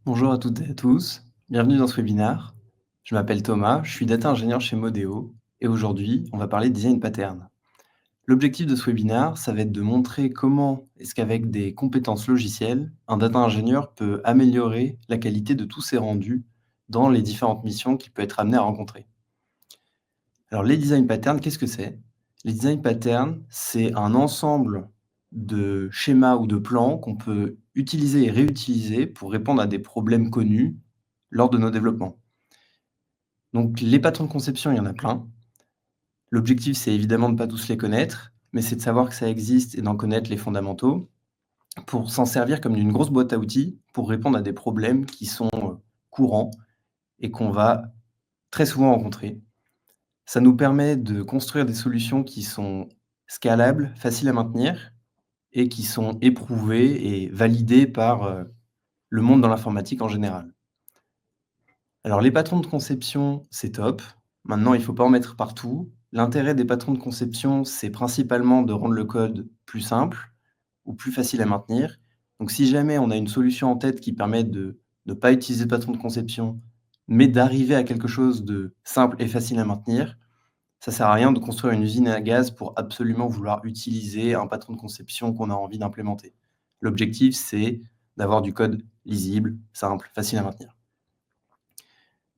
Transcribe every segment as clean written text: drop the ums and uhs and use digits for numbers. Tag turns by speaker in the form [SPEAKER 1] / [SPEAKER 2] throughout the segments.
[SPEAKER 1] Bonjour à toutes et à tous, bienvenue dans ce webinaire. Je m'appelle Thomas, je suis data ingénieur chez Modeo et aujourd'hui, on va parler de design pattern. L'objectif de ce webinaire, ça va être de montrer comment est-ce qu'avec des compétences logicielles, un data ingénieur peut améliorer la qualité de tous ses rendus dans les différentes missions qu'il peut être amené à rencontrer. Alors les design patterns, qu'est-ce que c'est? Les design patterns, c'est un ensemble de schémas ou de plans qu'on peut utiliser et réutiliser pour répondre à des problèmes connus lors de nos développements. Donc les patrons de conception, il y en a plein. L'objectif, c'est évidemment de ne pas tous les connaître, mais c'est de savoir que ça existe et d'en connaître les fondamentaux pour s'en servir comme d'une grosse boîte à outils pour répondre à des problèmes qui sont courants et qu'on va très souvent rencontrer. Ça nous permet de construire des solutions qui sont scalables, faciles à maintenir et qui sont éprouvées et validées par, le monde dans l'informatique en général. Alors les patrons de conception, c'est top. Maintenant, il ne faut pas en mettre partout. L'intérêt des patrons de conception, c'est principalement de rendre le code plus simple ou plus facile à maintenir. Donc si jamais on a une solution en tête qui permet de ne pas utiliser de patron de conception, mais d'arriver à quelque chose de simple et facile à maintenir, ça sert à rien de construire une usine à gaz pour absolument vouloir utiliser un patron de conception qu'on a envie d'implémenter. L'objectif, c'est d'avoir du code lisible, simple, facile à maintenir.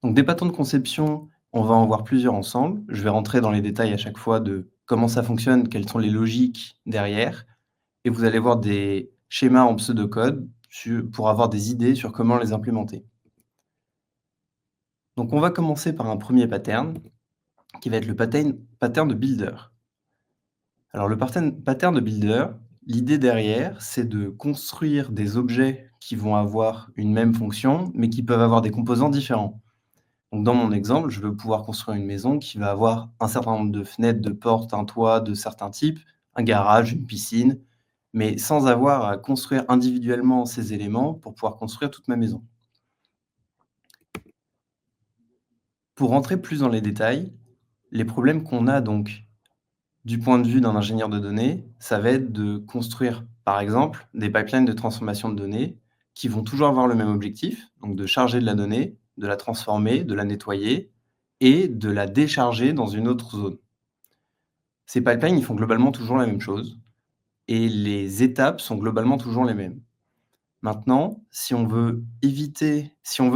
[SPEAKER 1] Donc des patrons de conception, on va en voir plusieurs ensemble. Je vais rentrer dans les détails à chaque fois de comment ça fonctionne, quelles sont les logiques derrière, et vous allez voir des schémas en pseudocode pour avoir des idées sur comment les implémenter. Donc on va commencer par un premier pattern, qui va être le pattern de builder. Alors le pattern de builder, l'idée derrière, c'est de construire des objets qui vont avoir une même fonction, mais qui peuvent avoir des composants différents. Donc dans mon exemple, je veux pouvoir construire une maison qui va avoir un certain nombre de fenêtres, de portes, un toit de certains types, un garage, une piscine, mais sans avoir à construire individuellement ces éléments pour pouvoir construire toute ma maison. Pour rentrer plus dans les détails, les problèmes qu'on a donc du point de vue d'un ingénieur de données, ça va être de construire, par exemple, des pipelines de transformation de données qui vont toujours avoir le même objectif, donc de charger de la donnée, de la transformer, de la nettoyer et de la décharger dans une autre zone. Ces pipelines, ils font globalement toujours la même chose et les étapes sont globalement toujours les mêmes. Maintenant, si on veut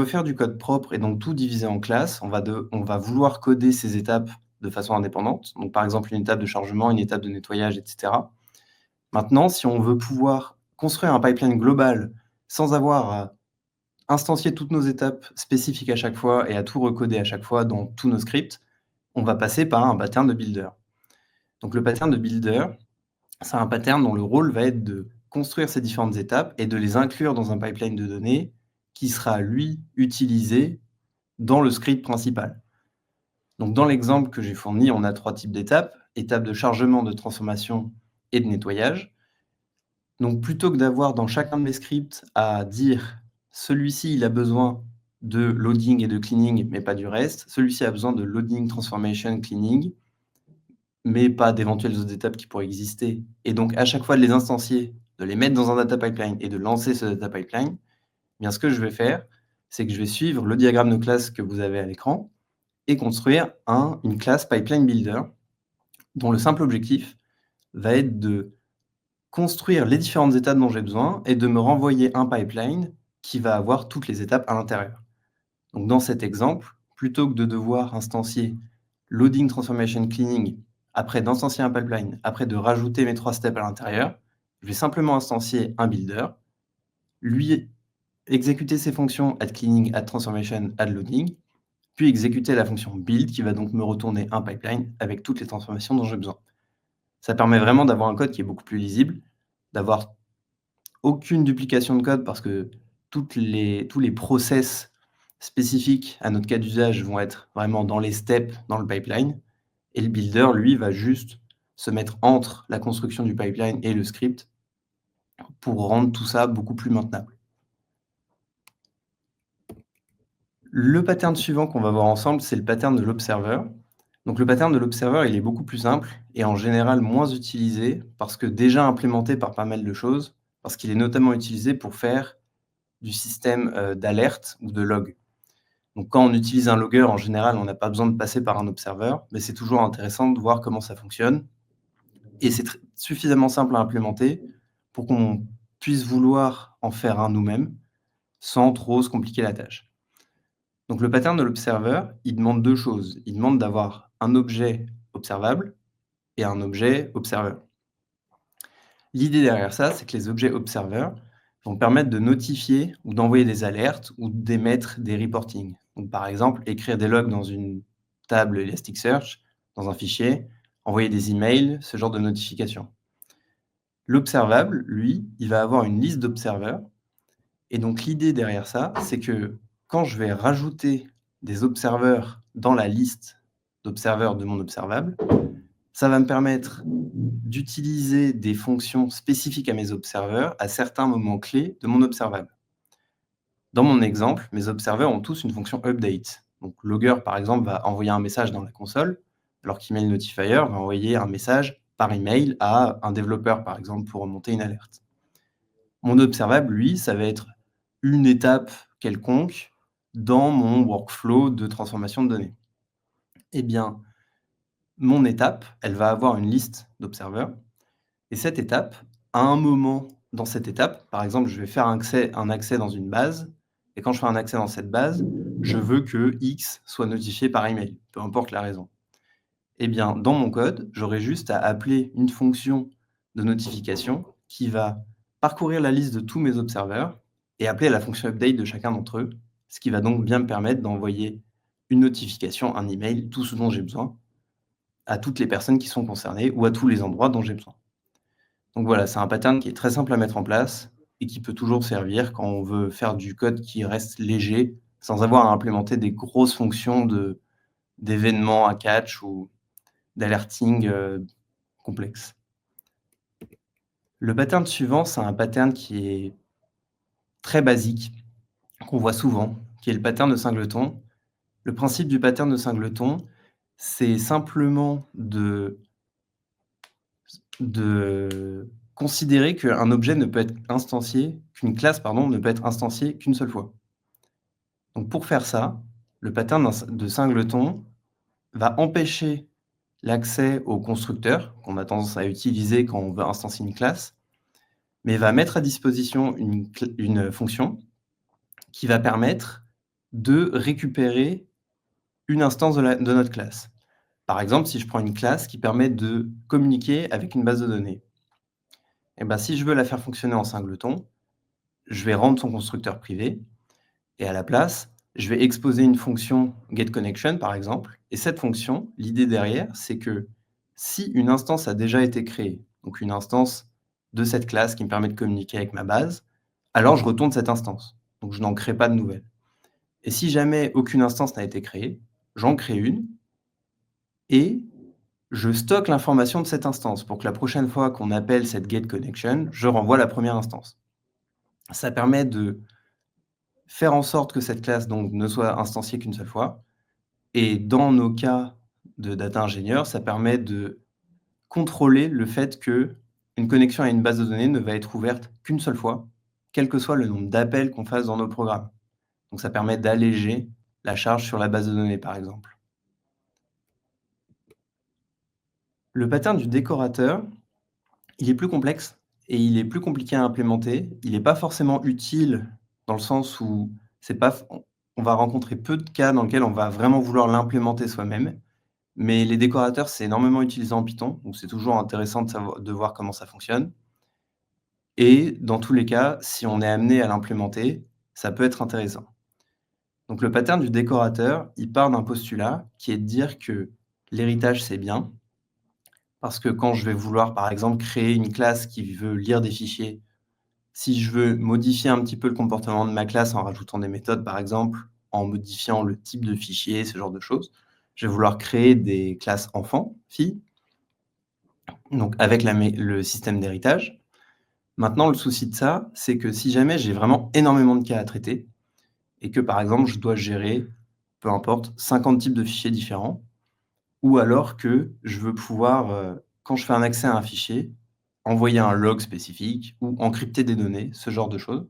[SPEAKER 1] faire du code propre et donc tout diviser en classes, on va vouloir coder ces étapes de façon indépendante. Donc, par exemple, une étape de chargement, une étape de nettoyage, et cetera. Maintenant, si on veut pouvoir construire un pipeline global sans avoir à instancier toutes nos étapes spécifiques à chaque fois et à tout recoder à chaque fois dans tous nos scripts, on va passer par un pattern de builder. Donc le pattern de builder, c'est un pattern dont le rôle va être de construire ces différentes étapes et de les inclure dans un pipeline de données qui sera, lui, utilisé dans le script principal. Donc dans l'exemple que j'ai fourni, on a 3 types d'étapes: étape de chargement, de transformation et de nettoyage. Donc plutôt que d'avoir dans chacun de mes scripts à dire: celui-ci, il a besoin de loading et de cleaning, mais pas du reste. Celui-ci a besoin de loading, transformation, cleaning, mais pas d'éventuelles autres étapes qui pourraient exister. Et donc à chaque fois de les instancier, de les mettre dans un data pipeline et de lancer ce data pipeline, eh bien ce que je vais faire, c'est que je vais suivre le diagramme de classe que vous avez à l'écran et construire une classe pipeline builder dont le simple objectif va être de construire les différentes étapes dont j'ai besoin et de me renvoyer un pipeline qui va avoir toutes les étapes à l'intérieur. Donc dans cet exemple, plutôt que de devoir instancier loading, transformation, cleaning, après d'instancier un pipeline, après de rajouter mes 3 steps à l'intérieur, je vais simplement instancier un builder, lui exécuter ses fonctions add cleaning, add transformation, add loading, puis exécuter la fonction build qui va donc me retourner un pipeline avec toutes les transformations dont j'ai besoin. Ça permet vraiment d'avoir un code qui est beaucoup plus lisible, d'avoir aucune duplication de code parce que tous les process spécifiques à notre cas d'usage vont être vraiment dans les steps, dans le pipeline, et le builder, lui, va juste se mettre entre la construction du pipeline et le script pour rendre tout ça beaucoup plus maintenable. Le pattern suivant qu'on va voir ensemble, c'est le pattern de l'observer. Donc le pattern de l'observer, il est beaucoup plus simple et en général moins utilisé parce que déjà implémenté par pas mal de choses, parce qu'il est notamment utilisé pour faire du système, d'alerte ou de log. Donc quand on utilise un logger, en général, on n'a pas besoin de passer par un observeur, mais c'est toujours intéressant de voir comment ça fonctionne et c'est suffisamment simple à implémenter pour qu'on puisse vouloir en faire un nous-mêmes, sans trop se compliquer la tâche. Donc le pattern de l'observeur, il demande 2 choses. Il demande d'avoir un objet observable et un objet observeur. L'idée derrière ça, c'est que les objets observeurs vont permettre de notifier ou d'envoyer des alertes ou d'émettre des reportings. Donc par exemple, écrire des logs dans une table Elasticsearch, dans un fichier, envoyer des emails, ce genre de notifications. L'observable, lui, il va avoir une liste d'observeurs et donc l'idée derrière ça, c'est que quand je vais rajouter des observeurs dans la liste d'observeurs de mon observable, ça va me permettre d'utiliser des fonctions spécifiques à mes observeurs à certains moments clés de mon observable. Dans mon exemple, mes observeurs ont tous une fonction update. Donc Logger, par exemple, va envoyer un message dans la console, alors qu'Email Notifier va envoyer un message par email à un développeur, par exemple, pour remonter une alerte. Mon observable, lui, ça va être une étape quelconque dans mon workflow de transformation de données. Eh bien, mon étape, elle va avoir une liste d'observeurs et cette étape, à un moment dans cette étape, par exemple, je vais faire un accès dans une base et quand je fais un accès dans cette base, je veux que X soit notifié par email, peu importe la raison. Eh bien, dans mon code, j'aurai juste à appeler une fonction de notification qui va parcourir la liste de tous mes observeurs et appeler la fonction update de chacun d'entre eux, ce qui va donc bien me permettre d'envoyer une notification, un email, tout ce dont j'ai besoin, à toutes les personnes qui sont concernées ou à tous les endroits dont j'ai besoin. Donc voilà, c'est un pattern qui est très simple à mettre en place et qui peut toujours servir quand on veut faire du code qui reste léger, sans avoir à implémenter des grosses fonctions d'événements à catch ou d'alerting, complexe. Le pattern suivant, c'est un pattern qui est très basique, qu'on voit souvent, qui est le pattern de singleton. Le principe du pattern de singleton, c'est simplement de considérer qu'un objet ne peut être instancié qu'une classe, pardon, ne peut être instanciée qu'une seule fois. Donc pour faire ça, le pattern de singleton va empêcher l'accès au constructeur, qu'on a tendance à utiliser quand on veut instancier une classe, mais va mettre à disposition une fonction qui va permettre de récupérer une instance de notre classe. Par exemple, si je prends une classe qui permet de communiquer avec une base de données, et ben, si je veux la faire fonctionner en singleton, je vais rendre son constructeur privé et à la place, je vais exposer une fonction getConnection, par exemple. Et cette fonction, l'idée derrière, c'est que si une instance a déjà été créée, donc une instance de cette classe qui me permet de communiquer avec ma base, alors je retourne cette instance. Donc je n'en crée pas de nouvelle. Et si jamais aucune instance n'a été créée, j'en crée une et je stocke l'information de cette instance pour que la prochaine fois qu'on appelle cette getConnection, je renvoie la première instance. Ça permet de faire en sorte que cette classe donc ne soit instanciée qu'une seule fois. Et dans nos cas de data ingénieur, ça permet de contrôler le fait qu'une connexion à une base de données ne va être ouverte qu'une seule fois, quel que soit le nombre d'appels qu'on fasse dans nos programmes. Donc ça permet d'alléger la charge sur la base de données, par exemple. Le pattern du décorateur, il est plus complexe et il est plus compliqué à implémenter. Il n'est pas forcément utile dans le sens où c'est pas on va rencontrer peu de cas dans lesquels on va vraiment vouloir l'implémenter soi-même. Mais les décorateurs, c'est énormément utilisé en Python, donc c'est toujours intéressant de voir comment ça fonctionne et dans tous les cas, si on est amené à l'implémenter, ça peut être intéressant. Donc le pattern du décorateur, il part d'un postulat qui est de dire que l'héritage, c'est bien, parce que quand je vais vouloir, par exemple, créer une classe qui veut lire des fichiers, si je veux modifier un petit peu le comportement de ma classe en rajoutant des méthodes, par exemple, en modifiant le type de fichier, ce genre de choses, je vais vouloir créer des classes enfants, filles, donc avec le système d'héritage. Maintenant, le souci de ça, c'est que si jamais j'ai vraiment énormément de cas à traiter et que, par exemple, je dois gérer, peu importe, 50 types de fichiers différents, ou alors que je veux pouvoir, quand je fais un accès à un fichier, envoyer un log spécifique ou encrypter des données, ce genre de choses,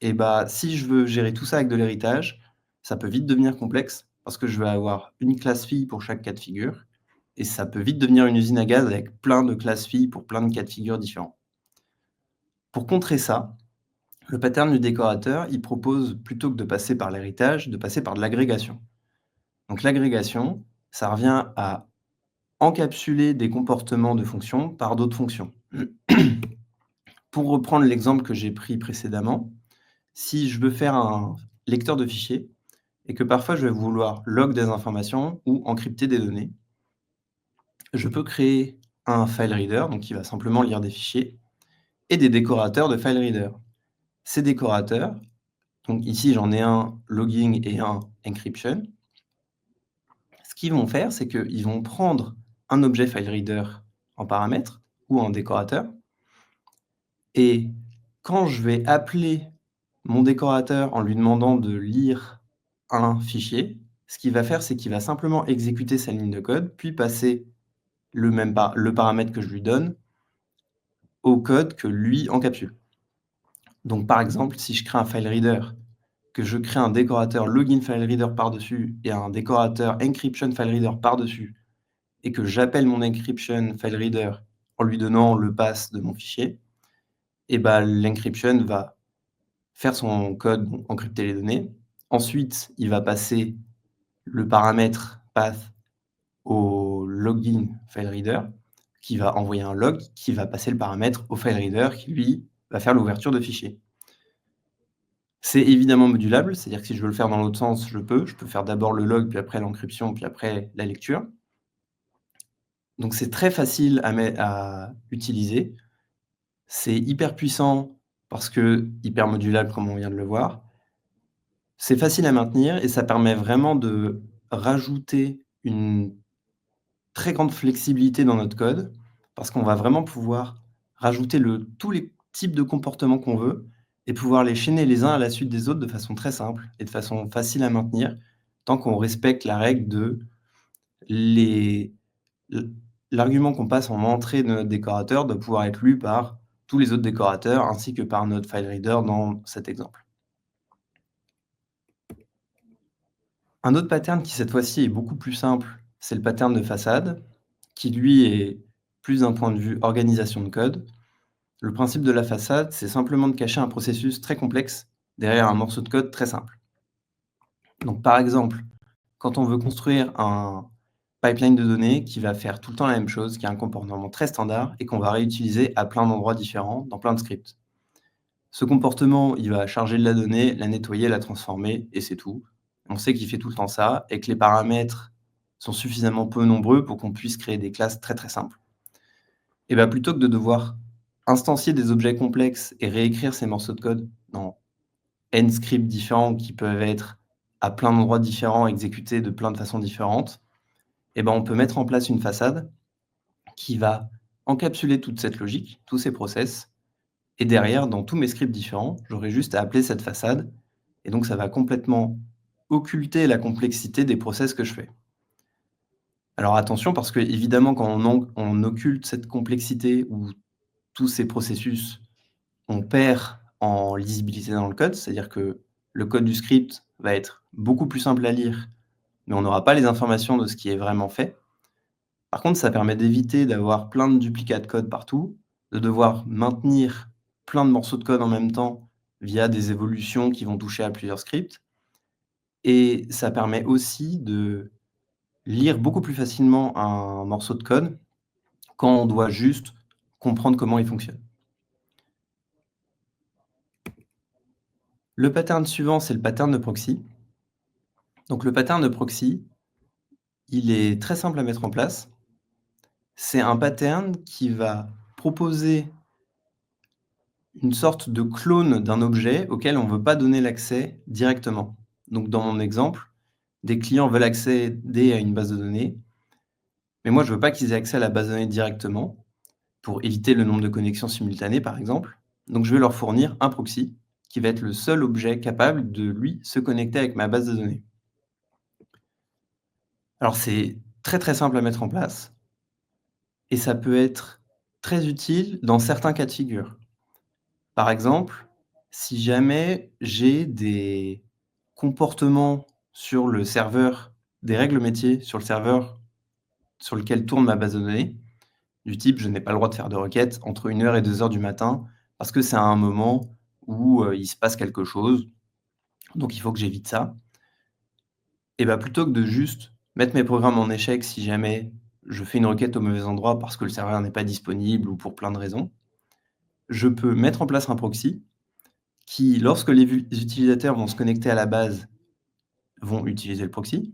[SPEAKER 1] Et bah, si je veux gérer tout ça avec de l'héritage, ça peut vite devenir complexe parce que je vais avoir une classe fille pour chaque cas de figure et ça peut vite devenir une usine à gaz avec plein de classes filles pour plein de cas de figure différents. Pour contrer ça, le pattern du décorateur, il propose plutôt que de passer par l'héritage, de passer par de l'agrégation. Donc l'agrégation, ça revient à encapsuler des comportements de fonctions par d'autres fonctions. Pour reprendre l'exemple que j'ai pris précédemment, si je veux faire un lecteur de fichiers et que parfois je vais vouloir log des informations ou encrypter des données, je peux créer un file reader, donc qui va simplement lire des fichiers, et des décorateurs de file reader. Ces décorateurs, donc ici j'en ai un logging et un encryption, ce qu'ils vont faire, c'est qu'ils vont prendre un objet file reader en paramètre ou en décorateur, et quand je vais appeler mon décorateur en lui demandant de lire un fichier, ce qu'il va faire, c'est qu'il va simplement exécuter sa ligne de code, puis passer le paramètre que je lui donne au code que lui encapsule. Donc par exemple, si je crée un file reader, que je crée un décorateur login file reader par-dessus et un décorateur encryption file reader par-dessus, et que j'appelle mon encryption file reader en lui donnant le pass de mon fichier, et bah, l'encryption va faire son code, donc encrypter les données. Ensuite, il va passer le paramètre path au login file reader qui va envoyer un log qui va passer le paramètre au file reader qui, lui, va faire l'ouverture de fichier. C'est évidemment modulable, c'est-à-dire que si je veux le faire dans l'autre sens, je peux. Je peux faire d'abord le log, puis après l'encryption, puis après la lecture. Donc c'est très facile à utiliser. C'est hyper puissant parce que hyper modulable comme on vient de le voir. C'est facile à maintenir et ça permet vraiment de rajouter une très grande flexibilité dans notre code, parce qu'on va vraiment pouvoir rajouter tous les types de comportements qu'on veut et pouvoir les chaîner les uns à la suite des autres de façon très simple et de façon facile à maintenir, tant qu'on respecte la règle de les l'argument qu'on passe en entrée de notre décorateur doit pouvoir être lu par tous les autres décorateurs ainsi que par notre file reader dans cet exemple. Un autre pattern qui cette fois-ci est beaucoup plus simple, c'est le pattern de façade, qui lui est plus d'un point de vue organisation de code. Le principe de la façade, c'est simplement de cacher un processus très complexe derrière un morceau de code très simple. Donc par exemple, quand on veut construire un pipeline de données qui va faire tout le temps la même chose, qui a un comportement très standard et qu'on va réutiliser à plein d'endroits différents dans plein de scripts. Ce comportement, il va charger de la donnée, la nettoyer, la transformer et c'est tout. On sait qu'il fait tout le temps ça et que les paramètres sont suffisamment peu nombreux pour qu'on puisse créer des classes très, très simples. Et bah, plutôt que de devoir instancier des objets complexes et réécrire ces morceaux de code dans N scripts différents qui peuvent être à plein d'endroits différents, exécutés de plein de façons différentes, et ben, on peut mettre en place une façade qui va encapsuler toute cette logique, tous ces process, et derrière, dans tous mes scripts différents, j'aurai juste à appeler cette façade, et donc ça va complètement occulter la complexité des process que je fais. Alors attention, parce que évidemment, quand on occulte cette complexité ou tous ces processus, on perd en lisibilité dans le code, c'est-à-dire que le code du script va être beaucoup plus simple à lire, mais on n'aura pas les informations de ce qui est vraiment fait. Par contre, ça permet d'éviter d'avoir plein de duplicats de code partout, de devoir maintenir plein de morceaux de code en même temps via des évolutions qui vont toucher à plusieurs scripts. Et ça permet aussi de lire beaucoup plus facilement un morceau de code quand on doit juste comprendre comment il fonctionne. Le pattern suivant, c'est le pattern de proxy. Donc le pattern de proxy, il est très simple à mettre en place. C'est un pattern qui va proposer une sorte de clone d'un objet auquel on ne veut pas donner l'accès directement. Donc dans mon exemple, des clients veulent accéder à une base de données, mais moi je ne veux pas qu'ils aient accès à la base de données directement, pour éviter le nombre de connexions simultanées par exemple. Donc je vais leur fournir un proxy, qui va être le seul objet capable de, lui, se connecter avec ma base de données. Alors c'est très, très simple à mettre en place et ça peut être très utile dans certains cas de figure. Par exemple, Si jamais j'ai des comportements sur le serveur, des règles métiers sur le serveur sur lequel tourne ma base de données, du type: je n'ai pas le droit de faire de requêtes entre 1 heure et 2 heures du matin parce que c'est un moment où, il se passe quelque chose, donc il faut que j'évite ça. Et bah, plutôt que de juste mettre mes programmes en échec si jamais je fais une requête au mauvais endroit parce que le serveur n'est pas disponible ou pour plein de raisons, je peux mettre en place un proxy qui, lorsque les utilisateurs vont se connecter à la base, vont utiliser le proxy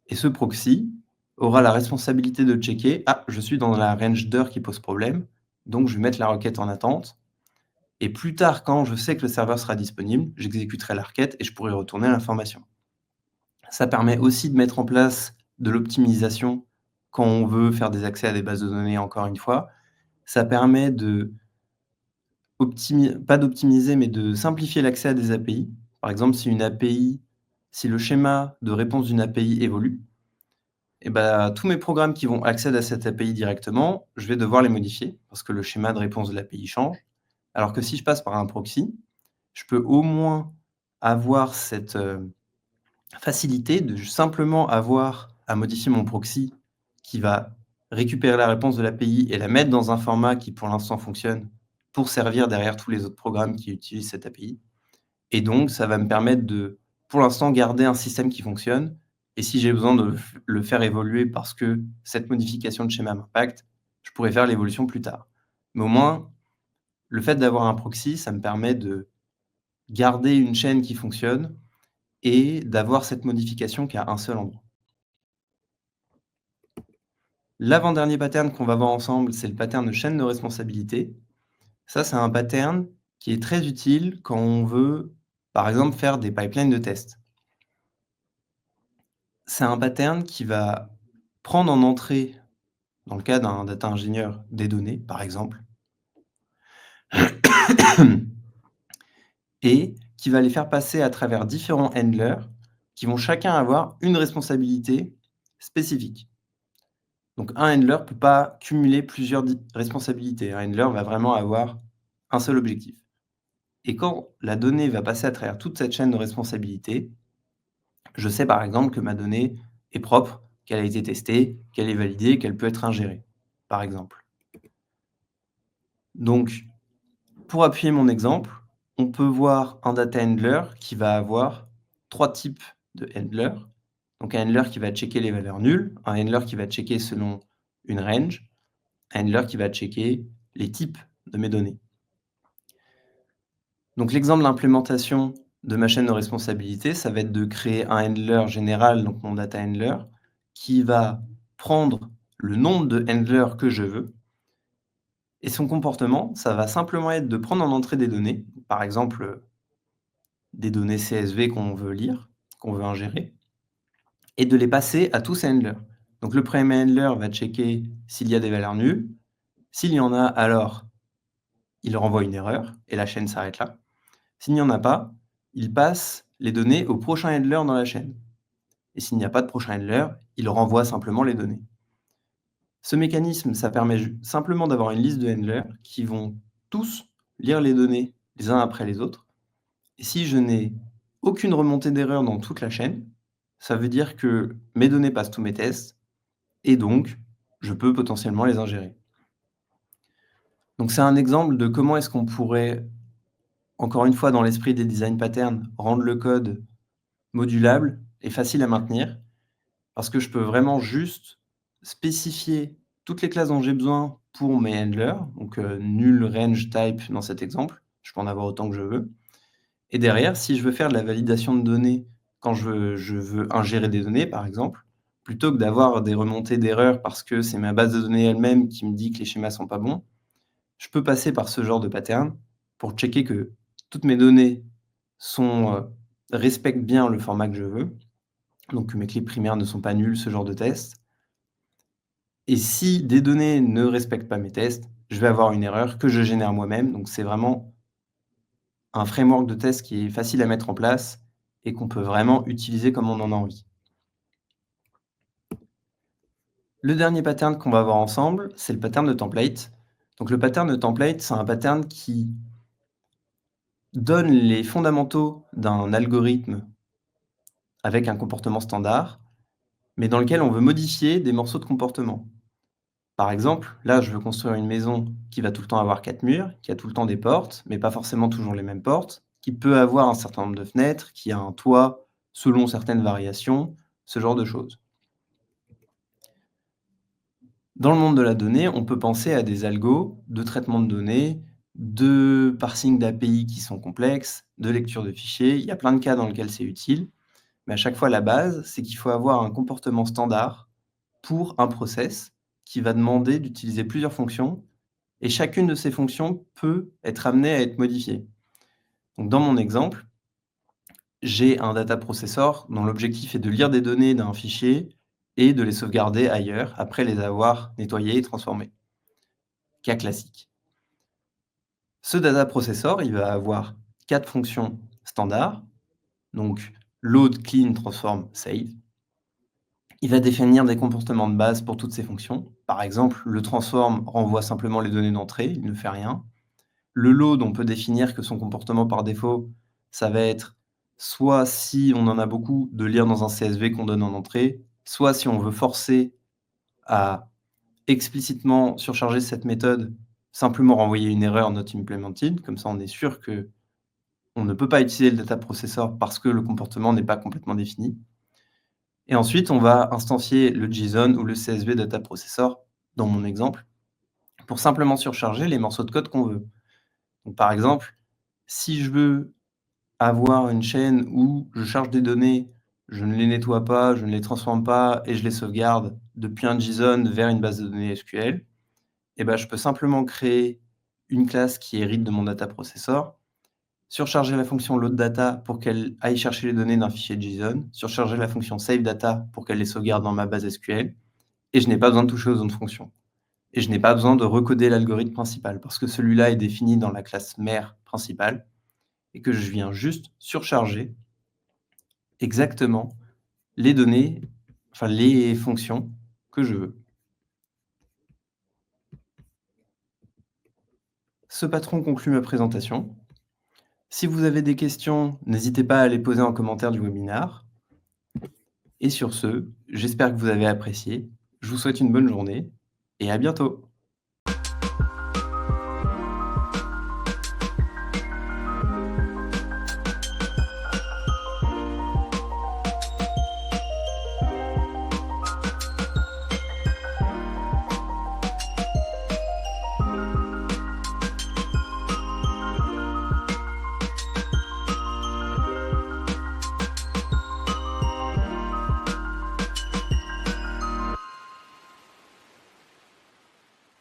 [SPEAKER 1] et ce proxy aura la responsabilité de checker: «Ah, je suis dans la range d'heures qui pose problème, donc je vais mettre la requête en attente» et plus tard, quand je sais que le serveur sera disponible, j'exécuterai la requête et je pourrai retourner l'information. Ça permet aussi de mettre en place de l'optimisation quand on veut faire des accès à des bases de données, encore une fois. Ça permet de pas d'optimiser, mais de simplifier l'accès à des API. Par exemple, si le schéma de réponse d'une API évolue, et bah, tous mes programmes qui vont accéder à cette API directement, je vais devoir les modifier parce que le schéma de réponse de l'API change. Alors que si je passe par un proxy, je peux au moins avoir cette, facilité de simplement avoir à modifier mon proxy qui va récupérer la réponse de l'API et la mettre dans un format qui, pour l'instant, fonctionne pour servir derrière tous les autres programmes qui utilisent cette API et donc ça va me permettre de, pour l'instant, garder un système qui fonctionne et si j'ai besoin de le faire évoluer parce que cette modification de schéma m'impacte, je pourrais faire l'évolution plus tard. Mais au moins, le fait d'avoir un proxy, ça me permet de garder une chaîne qui fonctionne et d'avoir cette modification qu'à un seul endroit. L'avant-dernier pattern qu'on va voir ensemble, c'est le pattern de chaîne de responsabilité. Ça, c'est un pattern qui est très utile quand on veut, par exemple, faire des pipelines de test. C'est un pattern qui va prendre en entrée, dans le cas d'un data ingénieur, des données, par exemple, et qui va les faire passer à travers différents handlers qui vont chacun avoir une responsabilité spécifique. Donc un handler ne peut pas cumuler plusieurs responsabilités. Un handler va vraiment avoir un seul objectif. Et quand la donnée va passer à travers toute cette chaîne de responsabilité, je sais par exemple que ma donnée est propre, qu'elle a été testée, qu'elle est validée, qu'elle peut être ingérée, par exemple. Donc, pour appuyer mon exemple, on peut voir un data handler qui va avoir 3 types de handlers. Donc un handler qui va checker les valeurs nulles, un handler qui va checker selon une range, un handler qui va checker les types de mes données. Donc l'exemple d'implémentation de ma chaîne de responsabilité, ça va être de créer un handler général, donc mon data handler, qui va prendre le nombre de handlers que je veux et son comportement, ça va simplement être de prendre en entrée des données, par exemple, des données CSV qu'on veut lire, qu'on veut ingérer et de les passer à tous ces handlers. Donc le premier handler va checker s'il y a des valeurs nulles. S'il y en a, alors il renvoie une erreur et la chaîne s'arrête là. S'il n'y en a pas, il passe les données au prochain handler dans la chaîne. Et s'il n'y a pas de prochain handler, il renvoie simplement les données. Ce mécanisme, ça permet simplement d'avoir une liste de handlers qui vont tous lire les données les uns après les autres. Et si je n'ai aucune remontée d'erreur dans toute la chaîne, ça veut dire que mes données passent tous mes tests et donc je peux potentiellement les ingérer. Donc c'est un exemple de comment est-ce qu'on pourrait, encore une fois dans l'esprit des design patterns, rendre le code modulable et facile à maintenir, parce que je peux vraiment juste spécifier toutes les classes dont j'ai besoin pour mes handlers, donc nul, range, type dans cet exemple, je peux en avoir autant que je veux. Et derrière, si je veux faire de la validation de données quand je veux ingérer des données, par exemple, plutôt que d'avoir des remontées d'erreurs parce que c'est ma base de données elle-même qui me dit que les schémas sont pas bons, je peux passer par ce genre de pattern pour checker que toutes mes données sont, respectent bien le format que je veux, donc que mes clés primaires ne sont pas nulles, ce genre de test. Et si des données ne respectent pas mes tests, je vais avoir une erreur que je génère moi-même. Donc c'est vraiment un framework de test qui est facile à mettre en place et qu'on peut vraiment utiliser comme on en a envie. Le dernier pattern qu'on va voir ensemble, c'est le pattern de template. Donc le pattern de template, c'est un pattern qui donne les fondamentaux d'un algorithme avec un comportement standard, mais dans lequel on veut modifier des morceaux de comportement. Par exemple, là, je veux construire une maison qui va tout le temps avoir 4 murs, qui a tout le temps des portes, mais pas forcément toujours les mêmes portes, qui peut avoir un certain nombre de fenêtres, qui a un toit selon certaines variations, ce genre de choses. Dans le monde de la donnée, on peut penser à des algos de traitement de données, de parsing d'API qui sont complexes, de lecture de fichiers. Il y a plein de cas dans lesquels c'est utile, mais à chaque fois, la base, c'est qu'il faut avoir un comportement standard pour un process qui va demander d'utiliser plusieurs fonctions et chacune de ces fonctions peut être amenée à être modifiée. Donc dans mon exemple, j'ai un data processor dont l'objectif est de lire des données d'un fichier et de les sauvegarder ailleurs après les avoir nettoyées et transformées. Cas classique. Ce data processor, il va avoir 4 fonctions standards, donc load, clean, transform, save. Il va définir des comportements de base pour toutes ces fonctions. Par exemple, le transform renvoie simplement les données d'entrée, il ne fait rien. Le load, on peut définir que son comportement par défaut, ça va être soit si on en a beaucoup, de lire dans un CSV qu'on donne en entrée, soit si on veut forcer à explicitement surcharger cette méthode, simplement renvoyer une erreur not implemented, comme ça on est sûr que on ne peut pas utiliser le data processor parce que le comportement n'est pas complètement défini. Et ensuite, on va instancier le JSON ou le CSV data processor, dans mon exemple, pour simplement surcharger les morceaux de code qu'on veut. Donc, par exemple, si je veux avoir une chaîne où je charge des données, je ne les nettoie pas, je ne les transforme pas et je les sauvegarde depuis un JSON vers une base de données SQL, et ben, je peux simplement créer une classe qui hérite de mon data processor, surcharger la fonction loadData pour qu'elle aille chercher les données d'un fichier JSON, surcharger la fonction saveData pour qu'elle les sauvegarde dans ma base SQL, et je n'ai pas besoin de toucher aux autres fonctions. Et je n'ai pas besoin de recoder l'algorithme principal parce que celui-là est défini dans la classe mère principale et que je viens juste surcharger exactement les données, enfin les fonctions que je veux. Ce patron conclut ma présentation. Si vous avez des questions, n'hésitez pas à les poser en commentaire du webinaire. Et sur ce, j'espère que vous avez apprécié. Je vous souhaite une bonne journée et à bientôt.